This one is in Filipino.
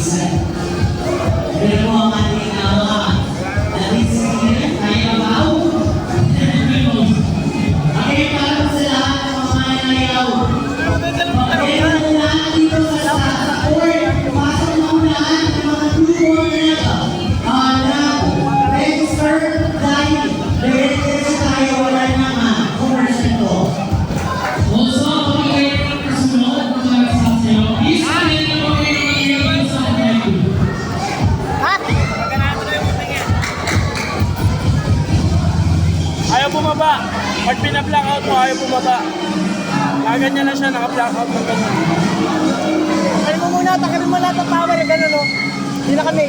minsan. Pero mo ang ating mga nalisiyan, kaya babaw. Okay, para sa lahat ng mga mayayaw. Okay, ang lahat dito sa court. Pasok na unahan ng mga newborn na register dahil register tayo wala naman commercial to. Also, pag-iwait ng kasunod ng mga sasayaw, please alin na po kayo mag-iwait sa pag-iwait. Ayaw bumaba. Pag pina-blackout mo, ayaw bumaba. Kaganyan na siya, naka-blackout ng gano'n. Takalin mo muna, takalin mo lahat ng power, gano'n, no? Hindi na kami.